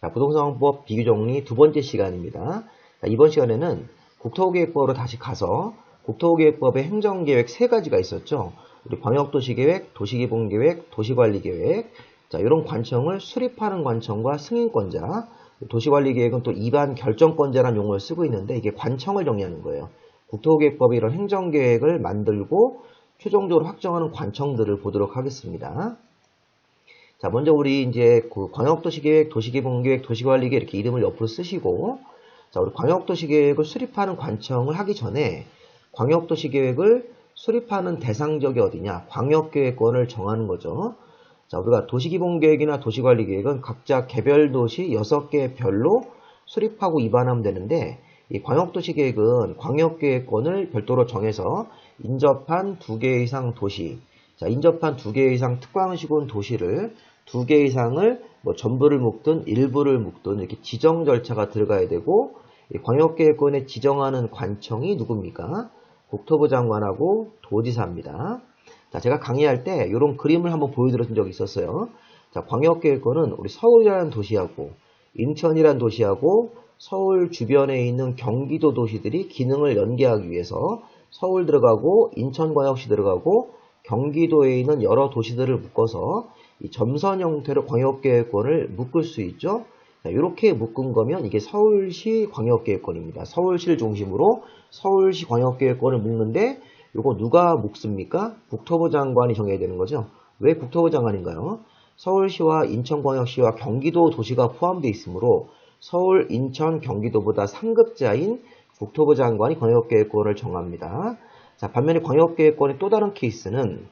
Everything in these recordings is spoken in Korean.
자, 부동산법 비교정리 두 번째 시간입니다. 자, 이번 시간에는 국토계획법으로 다시 가서 국토계획법의 행정계획 세 가지가 있었죠. 우리 광역도시계획, 도시기본계획, 도시관리계획. 자, 이런 관청을 수립하는 관청과 승인권자, 도시관리계획은 또 입안 결정권자라는 용어를 쓰고 있는데 이게 관청을 정의하는 거예요. 국토계획법이 이런 행정계획을 만들고 최종적으로 확정하는 관청들을 보도록 하겠습니다. 자, 먼저 우리 이제 그 광역도시계획, 도시기본계획, 도시관리계획 이렇게 이름을 옆으로 쓰시고, 자, 우리 광역도시계획을 수립하는 관청을 하기 전에 광역도시계획을 수립하는 대상지역이 어디냐? 광역계획권을 정하는 거죠. 자, 우리가 도시기본계획이나 도시관리계획은 각자 개별 도시 6개 별로 수립하고 입안하면 되는데, 이 광역도시계획은 광역계획권을 별도로 정해서 인접한 2개 이상 도시, 자, 인접한 2개 이상 특광시군 도시를 2개 이상을 뭐 전부를 묶든 일부를 묶든 이렇게 지정 절차가 들어가야 되고, 이 광역계획권에 지정하는 관청이 누굽니까? 국토부 장관하고 도지사입니다. 자, 제가 강의할 때 이런 그림을 한번 보여드렸던 적이 있었어요. 자, 광역계획권은 우리 서울이라는 도시하고 인천이라는 도시하고 서울 주변에 있는 경기도 도시들이 기능을 연계하기 위해서 서울 들어가고 인천광역시 들어가고 경기도에 있는 여러 도시들을 묶어서 이 점선 형태로 광역계획권을 묶을 수 있죠. 자, 이렇게 묶은 거면 이게 서울시 광역계획권입니다. 서울시를 중심으로 서울시 광역계획권을 묶는데 이거 누가 묶습니까? 국토부 장관이 정해야 되는 거죠. 왜 국토부 장관인가요? 서울시와 인천광역시와 경기도 도시가 포함되어 있으므로 서울, 인천, 경기도보다 상급자인 국토부 장관이 광역계획권을 정합니다. 자, 반면에 광역계획권의 또 다른 케이스는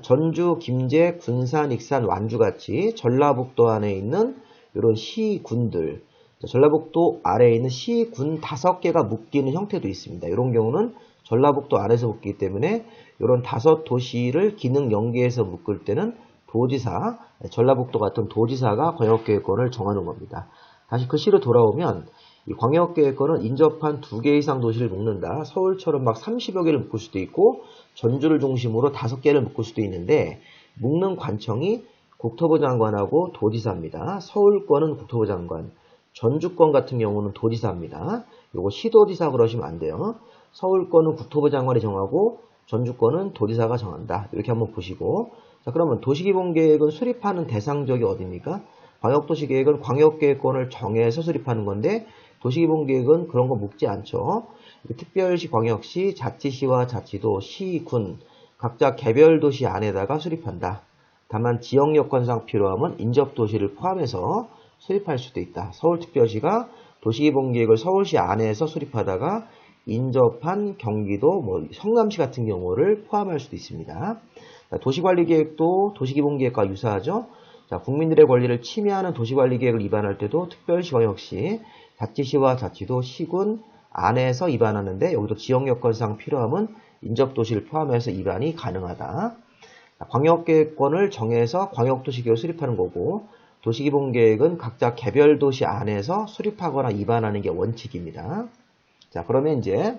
전주, 김제, 군산, 익산, 완주같이 전라북도 안에 있는 이런 시군들, 전라북도 아래에 있는 시군 5개가 묶이는 형태도 있습니다. 이런 경우는 전라북도 안에서 묶이기 때문에 이런 5도시를 기능 연계해서 묶을 때는 도지사, 전라북도 같은 도지사가 광역계획권을 정하는 겁니다. 다시 글씨로 돌아오면 이 광역계획권은 인접한 2개 이상 도시를 묶는다. 서울처럼 막 30여 개를 묶을 수도 있고 전주를 중심으로 5개를 묶을 수도 있는데 묶는 관청이 국토부 장관하고 도지사입니다. 서울권은 국토부 장관, 전주권 같은 경우는 도지사입니다. 요거 시도지사 그러시면 안 돼요. 서울권은 국토부 장관이 정하고 전주권은 도지사가 정한다. 이렇게 한번 보시고, 자, 그러면 도시기본계획은 수립하는 대상지역이 어디입니까? 광역도시계획은 광역계획권을 정해서 수립하는 건데 도시기본계획은 그런 거 묶지 않죠. 특별시, 광역시, 자치시와 자치도, 시, 군 각자 개별 도시 안에다가 수립한다. 다만 지역 여건상 필요하면 인접도시를 포함해서 수립할 수도 있다. 서울특별시가 도시기본계획을 서울시 안에서 수립하다가 인접한 경기도, 성남시 같은 경우를 포함할 수도 있습니다. 도시관리계획도 도시기본계획과 유사하죠. 자, 국민들의 권리를 침해하는 도시관리계획을 입안할 때도 특별시, 광역시, 자치시와 자치도, 시군 안에서 입안하는데 여기도 지역 여건상 필요하면 인접도시를 포함해서 입안이 가능하다. 자, 광역계획권을 정해서 광역도시계획을 수립하는 거고 도시기본계획은 각자 개별 도시 안에서 수립하거나 입안하는 게 원칙입니다. 자, 그러면 이제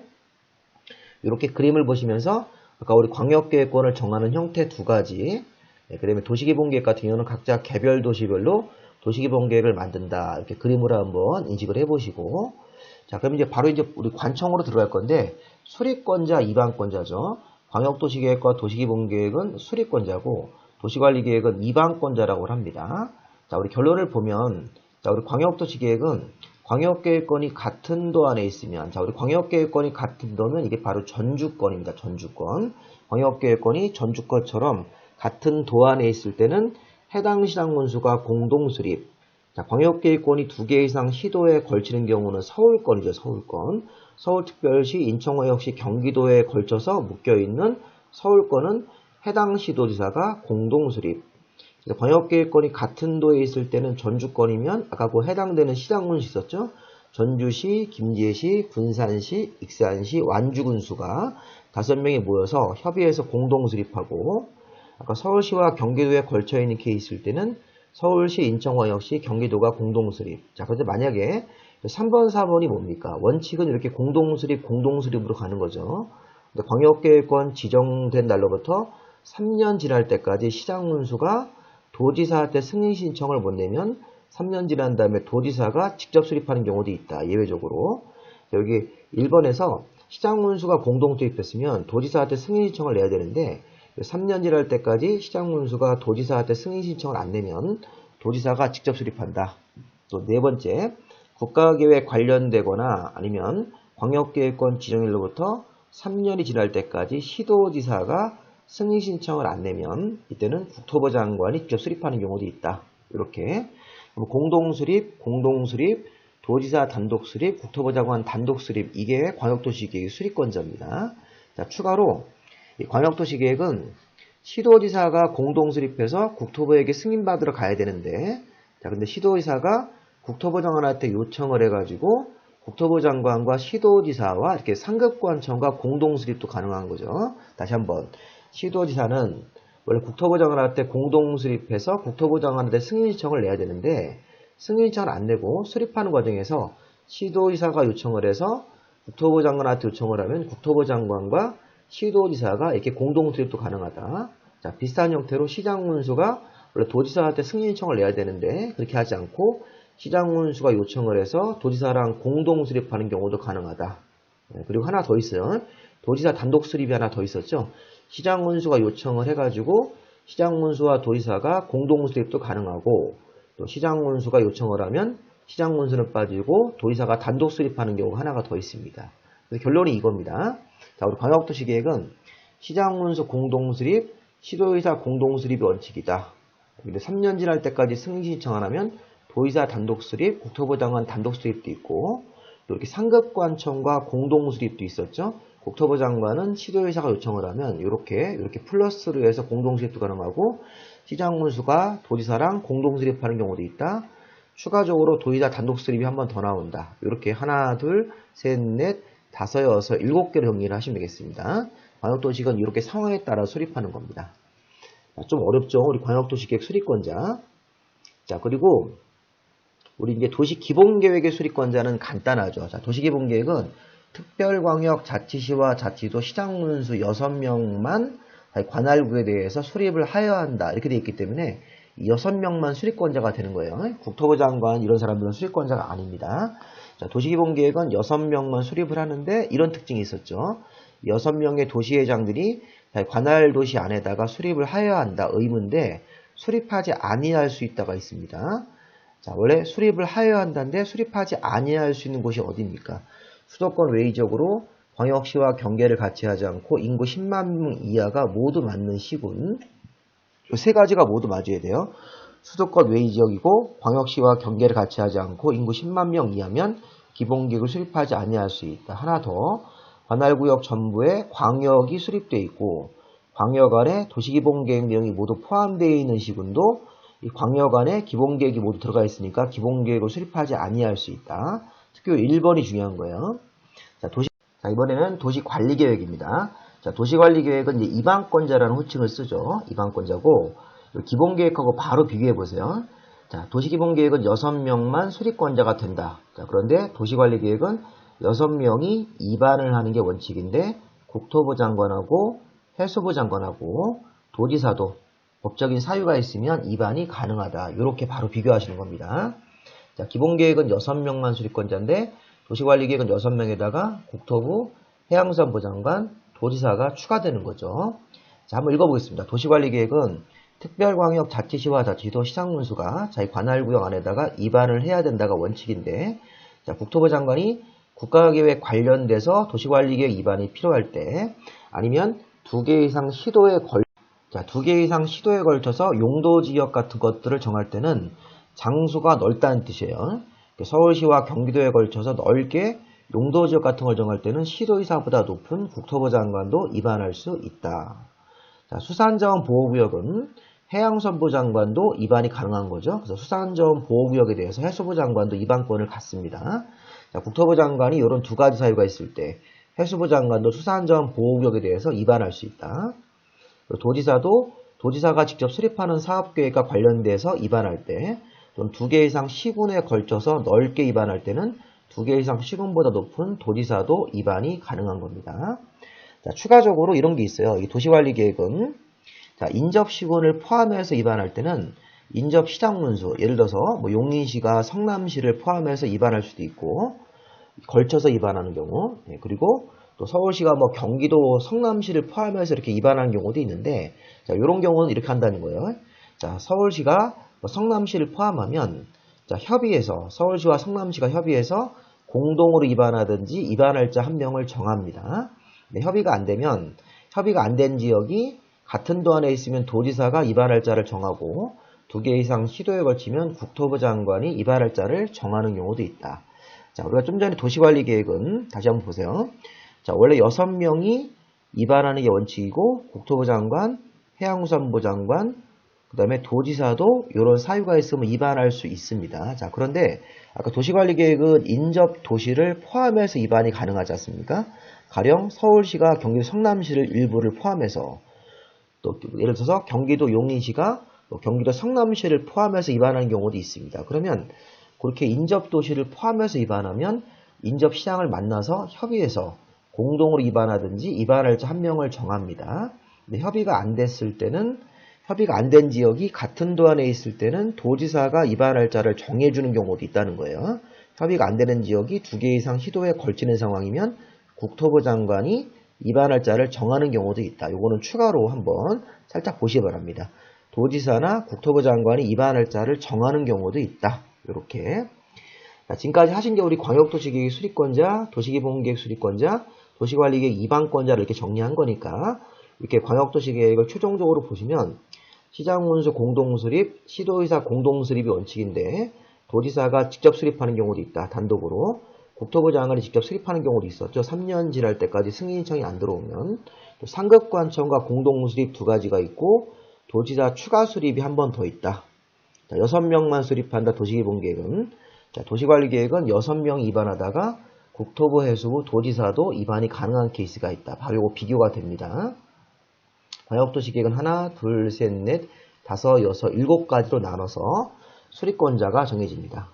이렇게 그림을 보시면서 아까 우리 광역계획권을 정하는 형태 2가지, 그 다음에 도시기본계획 같은 경우는 각자 개별 도시별로 도시기본계획을 만든다. 이렇게 그림으로 한번 인식을 해보시고, 자, 그럼 이제 바로 이제 우리 관청으로 들어갈 건데 수립권자, 입안권자죠. 광역도시계획과 도시기본계획은 수립권자고 도시관리계획은 입안권자라고 합니다. 자, 우리 결론을 보면, 자, 우리 광역도시계획은 광역계획권이 같은 도 안에 있으면, 자, 우리 광역계획권이 같은 도면 이게 바로 전주권입니다. 전주권. 광역계획권이 전주권처럼 같은 도 안에 있을 때는 해당 시장군수가 공동수립. 자, 광역계획권이 2개 이상 시도에 걸치는 경우는 서울권이죠. 서울권. 서울특별시, 인천광역시, 경기도에 걸쳐서 묶여있는 서울권은 해당 시도지사가 공동수립. 광역계획권이 같은 도에 있을 때는 전주권이면 아까 그 해당되는 시장군수 있었죠. 전주시, 김제시, 군산시, 익산시, 완주군수가 5명이 모여서 협의해서 공동수립하고, 아까 서울시와 경기도에 걸쳐있는 케이스일 때는 서울시, 인천광역시, 경기도가 공동수립. 자, 그런데 만약에 3번, 4번이 뭡니까? 원칙은 이렇게 공동수립으로 가는 거죠. 근데 광역계획권 지정된 날로부터 3년 지날 때까지 시장군수가 도지사한테 승인 신청을 못 내면 3년 지난 다음에 도지사가 직접 수립하는 경우도 있다. 예외적으로. 여기 1번에서 시장문수가 공동 투입했으면 도지사한테 승인 신청을 내야 되는데 3년 지날 때까지 시장문수가 도지사한테 승인 신청을 안 내면 도지사가 직접 수립한다. 또 네 번째, 국가계획 관련되거나 아니면 광역계획권 지정일로부터 3년이 지날 때까지 시도지사가 승인 신청을 안 내면 이때는 국토부 장관이 직접 수립하는 경우도 있다. 이렇게 공동수립, 도지사 단독수립, 국토부 장관 단독수립, 이게 광역도시계획의 수립권자입니다. 자, 추가로 이 광역도시계획은 시도지사가 공동수립해서 국토부에게 승인받으러 가야 되는데, 자, 근데 시도지사가 국토부 장관한테 요청을 해가지고 국토부 장관과 시도지사와 이렇게 상급관청과 공동수립도 가능한 거죠. 다시 한번, 시도지사는 원래 국토부 장관한테 공동수립해서 국토부 장관한테 승인 신청을 내야 되는데 승인 신청을 안 내고 수립하는 과정에서 시도지사가 요청을 해서 국토부 장관한테 요청을 하면 국토부 장관과 시도지사가 이렇게 공동수립도 가능하다. 자, 비슷한 형태로 시장문수가 원래 도지사한테 승인 신청을 내야 되는데 그렇게 하지 않고 시장문수가 요청을 해서 도지사랑 공동수립하는 경우도 가능하다. 그리고 하나 더 있어요. 도지사 단독수립이 하나 더 있었죠. 시장문수가 요청을 해가지고 시장문수와 도지사가 공동수립도 가능하고 또 시장문수가 요청을 하면 시장문수는 빠지고 도지사가 단독수립하는 경우가 하나가 더 있습니다. 그래서 결론이 이겁니다. 자, 우리 광역도시계획은 시장문수 공동수립, 시도지사 공동수립이 원칙이다. 근데 3년 지날 때까지 승인 신청 안 하면 도지사 단독수립, 국토부 장관 단독수립도 있고 또 이렇게 상급관청과 공동수립도 있었죠. 국토부 장관은 시도지사가 요청을 하면 이렇게 플러스로 해서 공동수립도 가능하고 시장문수가 도지사랑 공동수립하는 경우도 있다. 추가적으로 도지사 단독수립이 한 번 더 나온다. 이렇게 하나, 둘, 셋, 넷, 다섯, 여섯, 7개로 정리를 하시면 되겠습니다. 광역도시계획은 이렇게 상황에 따라 수립하는 겁니다. 좀 어렵죠? 우리 광역도시계획 수립권자. 자, 그리고 우리 이제 도시기본계획의 수립권자는 간단하죠. 자, 도시기본계획은 특별광역자치시와 자치도 시장문수 6명만 관할구에 대해서 수립을 하여야 한다. 이렇게 되어 있기 때문에 6명만 수립권자가 되는 거예요. 국토부 장관 이런 사람들은 수립권자가 아닙니다. 자, 도시기본계획은 6명만 수립을 하는데 이런 특징이 있었죠. 6명의 도시회장들이 관할도시 안에다가 수립을 하여야 한다. 의무인데 수립하지 아니할 수 있다가 있습니다. 자, 원래 수립을 하여야 한다는데 수립하지 아니할 수 있는 곳이 어디입니까? 수도권 외의적으로 광역시와 경계를 같이 하지 않고 인구 10만 명 이하가 모두 맞는 시군. 이 세 가지가 모두 맞아야 돼요. 수도권 외의지역이고 광역시와 경계를 같이 하지 않고 인구 10만 명 이하면 기본계획을 수립하지 아니할 수 있다. 하나 더, 관할구역 전부에 광역이 수립되어 있고 광역 안에 도시기본계획 내용이 모두 포함되어 있는 시군도 이 광역 안에 기본계획이 모두 들어가 있으니까 기본계획을 수립하지 아니할 수 있다. 특히 1번이 중요한 거예요. 자, 이번에는 도시관리계획입니다. 자, 도시관리계획은 이제 이방권자라는 호칭을 쓰죠. 이방권자고, 기본계획하고 바로 비교해 보세요. 자, 도시기본계획은 6명만 수립권자가 된다. 자, 그런데 도시관리계획은 6명이 입안을 하는 게 원칙인데, 국토부 장관하고 해수부 장관하고 도지사도 법적인 사유가 있으면 입안이 가능하다. 이렇게 바로 비교하시는 겁니다. 자, 기본계획은 6명만 수립권자인데 도시관리계획은 6명에다가 국토부, 해양수산부 장관, 도지사가 추가되는 거죠. 자, 한번 읽어보겠습니다. 도시관리계획은 특별광역자치시와 자치도 시장문수가 자기 관할구역 안에다가 입안을 해야 된다가 원칙인데, 자, 국토부 장관이 국가계획 관련돼서 도시관리계획 입안이 필요할 때, 아니면 2개 이상 시도에 걸쳐서 용도지역 같은 것들을 정할 때는 장수가 넓다는 뜻이에요. 서울시와 경기도에 걸쳐서 넓게 용도지역 같은 걸 정할 때는 시도지사보다 높은 국토부 장관도 입안할 수 있다. 자, 수산자원 보호구역은 해양수산부 장관도 입안이 가능한 거죠. 그래서 수산자원 보호구역에 대해서 해수부 장관도 입안권을 갖습니다. 자, 국토부 장관이 이런 두 가지 사유가 있을 때 해수부 장관도 수산자원 보호구역에 대해서 입안할 수 있다. 도지사도 도지사가 직접 수립하는 사업계획과 관련돼서 입안할 때, 또는 2개 이상 시군에 걸쳐서 넓게 입안할 때는 2개 이상 시군보다 높은 도지사도 입안이 가능한 겁니다. 자, 추가적으로 이런 게 있어요. 이 도시관리계획은 자, 인접시군을 포함해서 입안할 때는 인접 시장 문수, 예를 들어서 뭐 용인시가 성남시를 포함해서 입안할 수도 있고, 걸쳐서 입안하는 경우, 그리고 또 서울시가 뭐 경기도 성남시를 포함해서 이렇게 입안하는 경우도 있는데, 자, 이런 경우는 이렇게 한다는 거예요. 자, 서울시가 뭐 성남시를 포함하면, 자, 협의해서, 서울시와 성남시가 협의해서 공동으로 입안하든지 입안할 자 한 명을 정합니다. 협의가 안 되면, 협의가 안 된 지역이 같은 도 안에 있으면 도지사가 입안할 자를 정하고, 2개 이상 시도에 걸치면 국토부 장관이 입안할 자를 정하는 경우도 있다. 자, 우리가 좀 전에 도시관리계획은 다시 한번 보세요. 자, 원래 6명이 입안하는 게 원칙이고, 국토부 장관, 해양수산부 장관, 그 다음에 도지사도 이런 사유가 있으면 입안할 수 있습니다. 자, 그런데 아까 도시관리계획은 인접 도시를 포함해서 입안이 가능하지 않습니까? 가령 서울시가 경기도 성남시를 일부를 포함해서, 또 예를 들어서 경기도 용인시가 경기도 성남시를 포함해서 입안하는 경우도 있습니다. 그러면 그렇게 인접도시를 포함해서 입안하면 인접시장을 만나서 협의해서 공동으로 입안하든지 입안할 자 한 명을 정합니다. 근데 협의가 안 됐을 때는, 협의가 안 된 지역이 같은 도 안에 있을 때는 도지사가 입안할 자를 정해주는 경우도 있다는 거예요. 협의가 안 되는 지역이 2개 이상 시도에 걸치는 상황이면 국토부 장관이 입안할 자를 정하는 경우도 있다. 요거는 추가로 한번 살짝 보시기 바랍니다. 도지사나 국토부 장관이 입안할 자를 정하는 경우도 있다. 이렇게. 자, 지금까지 하신 게 우리 광역도시계획 수립권자, 도시기본계획 수립권자, 도시관리계획 입안권자를 이렇게 정리한 거니까 이렇게 광역도시계획을 최종적으로 보시면 시장문수 공동수립, 시도의사 공동수립이 원칙인데 도지사가 직접 수립하는 경우도 있다. 단독으로. 국토부 장관이 직접 수립하는 경우도 있었죠. 3년 지날 때까지 승인 신청이 안 들어오면. 또 상급관청과 공동수립 2가지가 있고 도지사 추가 수립이 한 번 더 있다. 자, 6명만 수립한다. 도시기본계획은. 자, 도시관리계획은 6명이 입안하다가 국토부, 해수부, 도지사도 입안이 가능한 케이스가 있다. 바로 이거 비교가 됩니다. 광역도시계획은 하나, 둘, 셋, 넷, 다섯, 여섯, 7가지로 나눠서 수립권자가 정해집니다.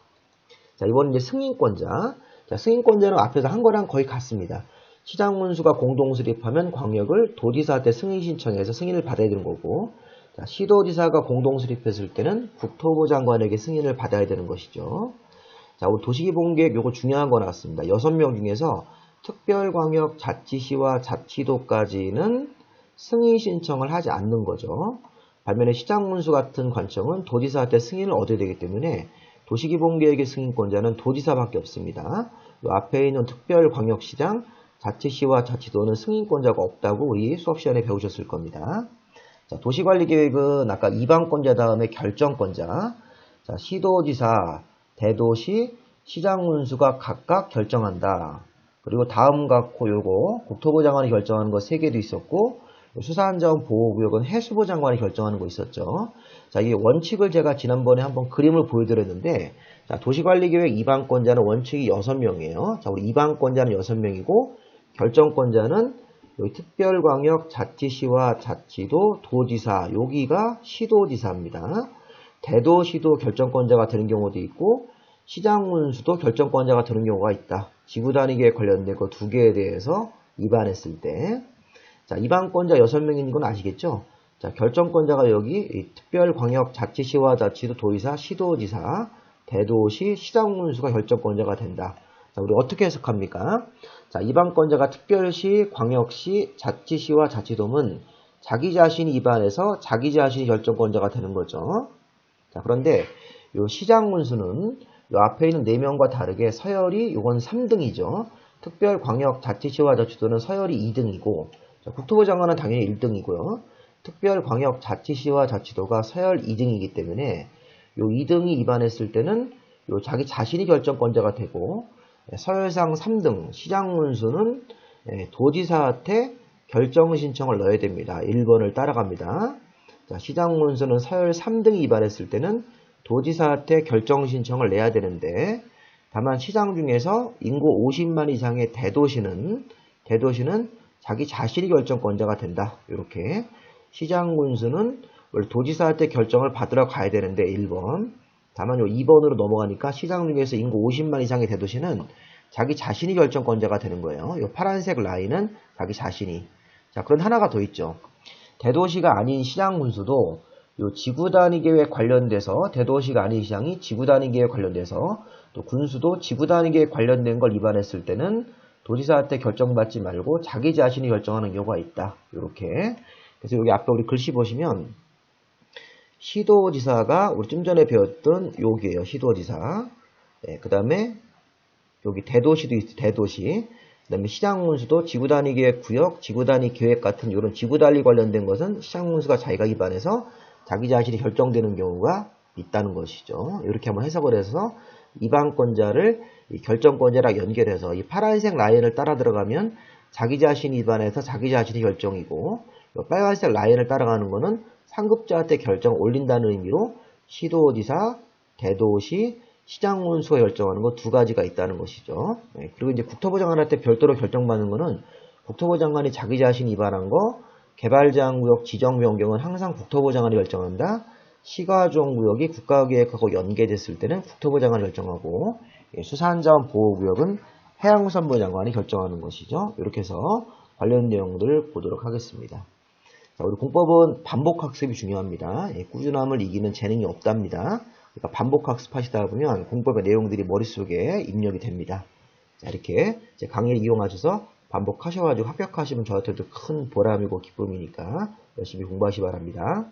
자, 이번엔 이제 승인권자. 자, 승인권자는 앞에서 한 거랑 거의 같습니다. 시장문수가 공동수립하면 광역을 도지사한테 승인 신청해서 승인을 받아야 되는 거고, 자, 시도지사가 공동수립했을 때는 국토부 장관에게 승인을 받아야 되는 것이죠. 자, 우리 도시기본계획 요거 중요한 거 나왔습니다. 6명 중에서 특별광역자치시와 자치도까지는 승인 신청을 하지 않는 거죠. 반면에 시장문수 같은 관청은 도지사한테 승인을 얻어야 되기 때문에 도시기본계획의 승인권자는 도지사밖에 없습니다. 요 앞에 있는 특별광역시장, 자치시와 자치도는 승인권자가 없다고 우리 수업 시간에 배우셨을 겁니다. 자, 도시관리계획은 아까 입안권자 다음에 결정권자. 자, 시도지사, 대도시, 시장문수가 각각 결정한다. 그리고 다음 갖고 요거 국토부 장관이 결정하는 거 3개도 있었고, 수산자원 보호구역은 해수부 장관이 결정하는 거 있었죠. 자, 이 원칙을 제가 지난번에 한번 그림을 보여드렸는데, 자, 도시관리계획 입안권자는 원칙이 6명이에요. 자, 우리 입안권자는 6명이고, 결정권자는 여기 특별광역 자치시와 자치도, 도지사, 여기가 시도지사입니다. 대도시도 결정권자가 되는 경우도 있고, 시장문수도 결정권자가 되는 경우가 있다. 지구단위계획 관련된 그 2개에 대해서 입안했을 때. 자, 입안권자 6명인 건 아시겠죠? 자, 결정권자가 여기 특별광역자치시와 자치도, 도의사, 시도지사, 대도시, 시장문수가 결정권자가 된다. 자, 우리 어떻게 해석합니까? 자, 입안권자가 특별시, 광역시, 자치시와 자치도면 자기 자신이 입안해서 자기 자신이 결정권자가 되는 거죠. 자, 그런데 요 시장문수는 요 앞에 있는 4명과 다르게 서열이 요건 3등이죠. 특별광역자치시와 자치도는 서열이 2등이고, 자, 국토부 장관은 당연히 1등이고요. 특별광역자치시와 자치도가 서열 2등이기 때문에 요 2등이 입안했을 때는 요 자기 자신이 결정권자가 되고, 서열상 3등 시장문수는 도지사한테 결정 신청을 넣어야 됩니다. 1번을 따라갑니다. 자, 시장문수는 서열 3등이 입안했을 때는 도지사한테 결정 신청을 내야 되는데, 다만 시장 중에서 인구 50만 이상의 대도시는 자기 자신이 결정권자가 된다. 이렇게 시장문수는 원래 도지사한테 결정을 받으러 가야 되는데 1번. 다만 요 2번으로 넘어가니까 시장 중에서 인구 50만 이상의 대도시는 자기 자신이 결정권자가 되는 거예요. 요 파란색 라인은 자기 자신이. 자, 그런데 하나가 더 있죠. 대도시가 아닌 시장문수도 요 지구 단위 계획 관련돼서 대도시 간이시장이 지구 단위 계획 관련돼서 또 군수도 지구 단위 계획 관련된 걸 위반했을 때는 도지사한테 결정받지 말고 자기 자신이 결정하는 경우가 있다. 이렇게. 그래서 여기 앞에 우리 글씨 보시면 시도지사가 우리 좀 전에 배웠던 여기에요. 시도지사. 네, 그 다음에 여기 대도시도 있어요. 대도시. 그 다음에 시장군수도 지구단위 계획 구역, 지구단위 계획 같은 이런 지구단위 관련된 것은 시장군수가 자기가 위반해서 자기 자신이 결정되는 경우가 있다는 것이죠. 이렇게 한번 해석을 해서 위반권자를 이 결정권자랑 연결해서 이 파란색 라인을 따라 들어가면 자기 자신이 위반해서 자기 자신이 결정이고 빨간색 라인을 따라가는 거는 상급자한테 결정을 올린다는 의미로 시도지사, 대도시, 시장군수가 결정하는 거 두 가지가 있다는 것이죠. 네, 그리고 이제 국토부 장관한테 별도로 결정받는 거는 국토부 장관이 자기 자신이 위반한 거, 개발제한구역 지정 변경은 항상 국토부 장관이 결정한다. 시가조정구역이 국가계획하고 연계됐을 때는 국토부 장관이 결정하고 수산자원 보호구역은 해양수산부 장관이 결정하는 것이죠. 이렇게 해서 관련 내용들을 보도록 하겠습니다. 자, 우리 공법은 반복학습이 중요합니다. 꾸준함을 이기는 재능이 없답니다. 그러니까 반복학습하시다 보면 공법의 내용들이 머릿속에 입력이 됩니다. 자, 이렇게 제 강의를 이용하셔서 반복하셔가지고 합격하시면 저한테도 큰 보람이고 기쁨이니까 열심히 공부하시기 바랍니다.